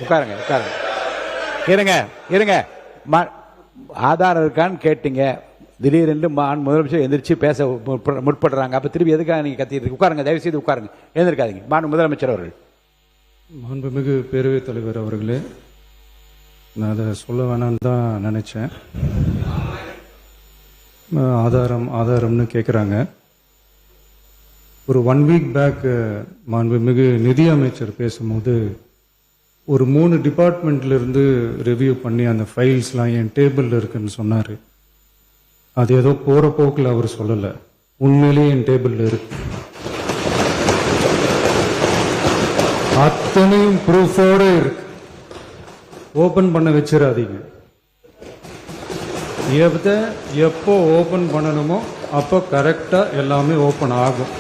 உட்காருங்க உட்காருங்க. இருங்க இருங்க. ஆதாரம் இருக்கான்னு கேட்டீங்க. திடீரென்று முதலமைச்சர் எந்திரிச்சு பேச முற்படுறாங்க. அப்ப திருப்பி எதுக்காக நீங்க கத்திட்டு உட்காருங்க. தயவு செய்து உட்காருங்க, எழுந்திருக்காதீங்க. முதலமைச்சர் அவர்கள். மாண்புமிகு பேரவைத் தலைவர் அவர்களே, நான் அதை சொல்ல வேணான்னு தான் நினைச்சேன். ஆதாரம்னு கேட்குறாங்க. ஒரு 1 வீக் பேக் மாண்புமிகு நிதி அமைச்சர் பேசும்போது ஒரு 3 டிபார்ட்மெண்ட்ல இருந்து ரிவ்யூ பண்ணி அந்த ஃபைல்ஸ்லாம் என் டேபிள்ல இருக்குன்னு சொன்னாரு. அது ஏதோ போற போக்கில் அவர் சொல்லலை, உண்மையிலேயே என் டேபிள்ல இருக்கு. அத்தனையும் ப்ரூஃபோட இருக்கு. ஓபன் பண்ண வச்சிடாதீங்க. எப்போ ஓபன் பண்ணணுமோ அப்போ கரெக்டா எல்லாமே ஓபன் ஆகும்.